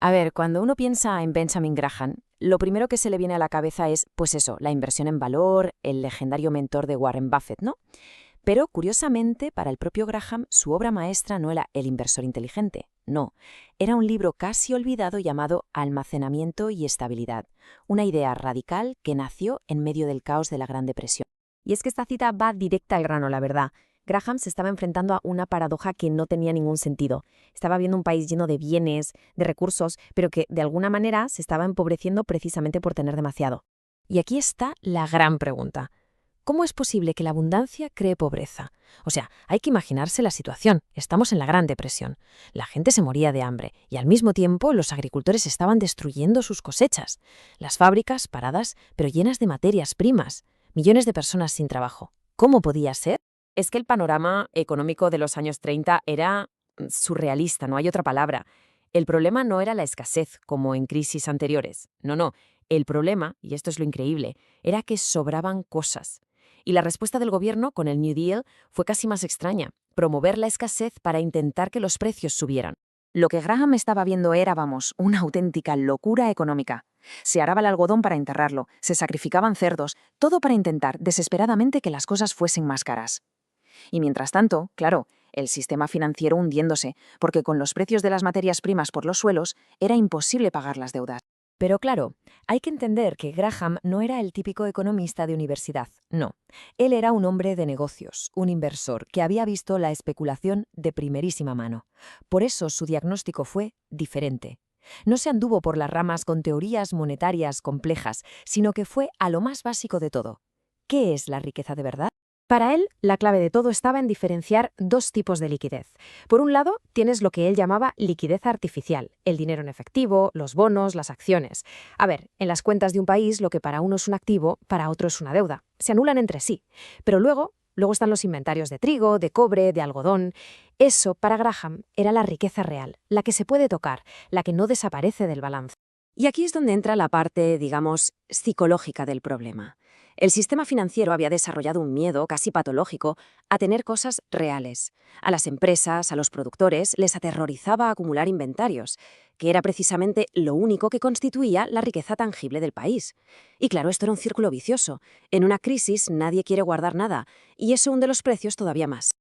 A ver, cuando uno piensa en Benjamin Graham, lo primero que se le viene a la cabeza es, pues eso, la inversión en valor, el legendario mentor de Warren Buffett, ¿no? Pero, curiosamente, para el propio Graham, su obra maestra no era El inversor inteligente, no. Era un libro casi olvidado llamado Almacenamiento y estabilidad, una idea radical que nació en medio del caos de la Gran Depresión. Y es que esta cita va directa al grano, la verdad. Graham se estaba enfrentando a una paradoja que no tenía ningún sentido. Estaba viendo un país lleno de bienes, de recursos, pero que de alguna manera se estaba empobreciendo precisamente por tener demasiado. Y aquí está la gran pregunta. ¿Cómo es posible que la abundancia cree pobreza? O sea, hay que imaginarse la situación. Estamos en la Gran Depresión. La gente se moría de hambre y al mismo tiempo los agricultores estaban destruyendo sus cosechas. Las fábricas paradas, pero llenas de materias primas. Millones de personas sin trabajo. ¿Cómo podía ser? Es que el panorama económico de los años 30 era surrealista, no hay otra palabra. El problema no era la escasez, como en crisis anteriores. No, no. El problema, y esto es lo increíble, era que sobraban cosas. Y la respuesta del gobierno con el New Deal fue casi más extraña: promover la escasez para intentar que los precios subieran. Lo que Graham estaba viendo era, vamos, una auténtica locura económica. Se araba el algodón para enterrarlo, se sacrificaban cerdos, todo para intentar desesperadamente que las cosas fuesen más caras. Y mientras tanto, claro, el sistema financiero hundiéndose, porque con los precios de las materias primas por los suelos era imposible pagar las deudas. Pero claro, hay que entender que Graham no era el típico economista de universidad, no. Él era un hombre de negocios, un inversor que había visto la especulación de primerísima mano. Por eso su diagnóstico fue diferente. No se anduvo por las ramas con teorías monetarias complejas, sino que fue a lo más básico de todo. ¿Qué es la riqueza de verdad? Para él, la clave de todo estaba en diferenciar dos tipos de liquidez. Por un lado, tienes lo que él llamaba liquidez artificial, el dinero en efectivo, los bonos, las acciones. A ver, en las cuentas de un país lo que para uno es un activo, para otro es una deuda. Se anulan entre sí. Pero luego están los inventarios de trigo, de cobre, de algodón. Eso, para Graham, era la riqueza real, la que se puede tocar, la que no desaparece del balance. Y aquí es donde entra la parte, digamos, psicológica del problema. El sistema financiero había desarrollado un miedo casi patológico a tener cosas reales. A las empresas, a los productores, les aterrorizaba acumular inventarios, que era precisamente lo único que constituía la riqueza tangible del país. Y claro, esto era un círculo vicioso. En una crisis nadie quiere guardar nada, y eso hunde los precios todavía más.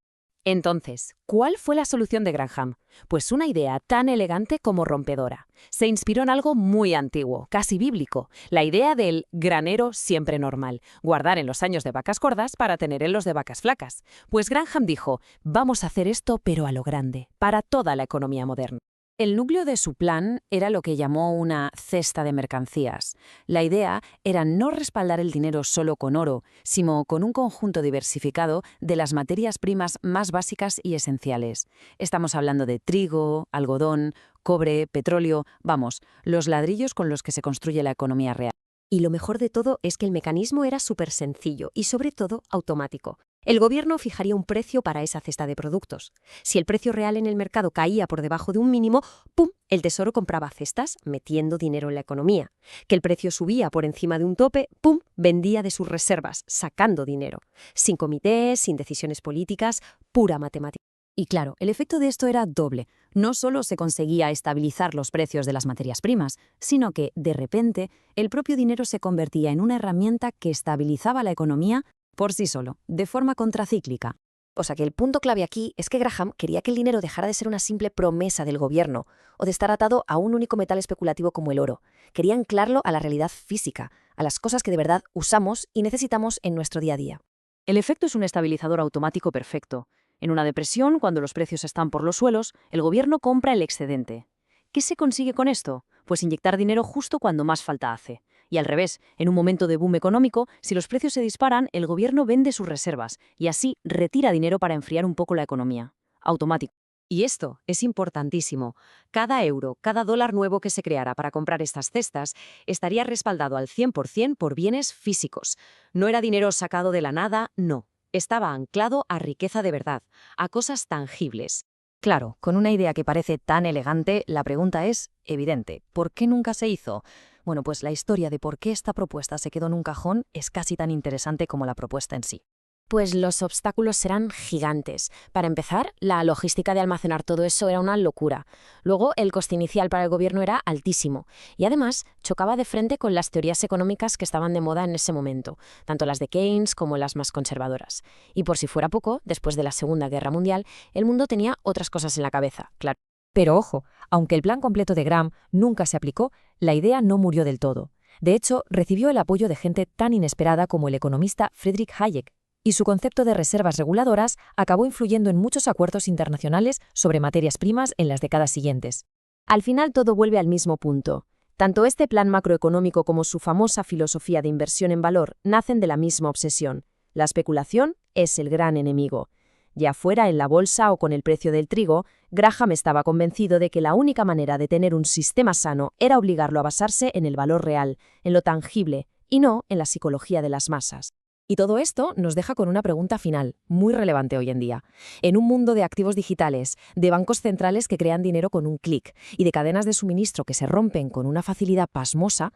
Entonces, ¿cuál fue la solución de Graham? Pues una idea tan elegante como rompedora. Se inspiró en algo muy antiguo, casi bíblico, la idea del granero siempre normal, guardar en los años de vacas gordas para tener en los de vacas flacas. Pues Graham dijo, vamos a hacer esto pero a lo grande, para toda la economía moderna. El núcleo de su plan era lo que llamó una cesta de mercancías. La idea era no respaldar el dinero solo con oro, sino con un conjunto diversificado de las materias primas más básicas y esenciales. Estamos hablando de trigo, algodón, cobre, petróleo, vamos, los ladrillos con los que se construye la economía real. Y lo mejor de todo es que el mecanismo era súper sencillo y sobre todo automático. El gobierno fijaría un precio para esa cesta de productos. Si el precio real en el mercado caía por debajo de un mínimo, ¡pum!, el Tesoro compraba cestas, metiendo dinero en la economía. Que el precio subía por encima de un tope, ¡pum!, vendía de sus reservas, sacando dinero. Sin comités, sin decisiones políticas, pura matemática. Y claro, el efecto de esto era doble. No solo se conseguía estabilizar los precios de las materias primas, sino que, de repente, el propio dinero se convertía en una herramienta que estabilizaba la economía por sí solo, de forma contracíclica. O sea que el punto clave aquí es que Graham quería que el dinero dejara de ser una simple promesa del gobierno o de estar atado a un único metal especulativo como el oro. Quería anclarlo a la realidad física, a las cosas que de verdad usamos y necesitamos en nuestro día a día. El efecto es un estabilizador automático perfecto. En una depresión, cuando los precios están por los suelos, el gobierno compra el excedente. ¿Qué se consigue con esto? Pues inyectar dinero justo cuando más falta hace. Y al revés, en un momento de boom económico, si los precios se disparan, el gobierno vende sus reservas y así retira dinero para enfriar un poco la economía. Automático. Y esto es importantísimo. Cada euro, cada dólar nuevo que se creara para comprar estas cestas estaría respaldado al 100% por bienes físicos. No era dinero sacado de la nada, no. Estaba anclado a riqueza de verdad, a cosas tangibles. Claro, con una idea que parece tan elegante, la pregunta es evidente. ¿Por qué nunca se hizo? Bueno, pues la historia de por qué esta propuesta se quedó en un cajón es casi tan interesante como la propuesta en sí. Pues los obstáculos serán gigantes. Para empezar, la logística de almacenar todo eso era una locura. Luego, el coste inicial para el gobierno era altísimo. Y además, chocaba de frente con las teorías económicas que estaban de moda en ese momento, tanto las de Keynes como las más conservadoras. Y por si fuera poco, después de la Segunda Guerra Mundial, el mundo tenía otras cosas en la cabeza, claro. Pero ojo, aunque el plan completo de Graham nunca se aplicó, la idea no murió del todo. De hecho, recibió el apoyo de gente tan inesperada como el economista Friedrich Hayek, y su concepto de reservas reguladoras acabó influyendo en muchos acuerdos internacionales sobre materias primas en las décadas siguientes. Al final todo vuelve al mismo punto. Tanto este plan macroeconómico como su famosa filosofía de inversión en valor nacen de la misma obsesión. La especulación es el gran enemigo. Ya fuera en la bolsa o con el precio del trigo, Graham estaba convencido de que la única manera de tener un sistema sano era obligarlo a basarse en el valor real, en lo tangible, y no en la psicología de las masas. Y todo esto nos deja con una pregunta final, muy relevante hoy en día. En un mundo de activos digitales, de bancos centrales que crean dinero con un clic y de cadenas de suministro que se rompen con una facilidad pasmosa,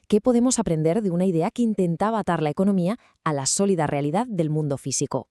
¿qué podemos aprender de una idea que intentaba atar la economía a la sólida realidad del mundo físico?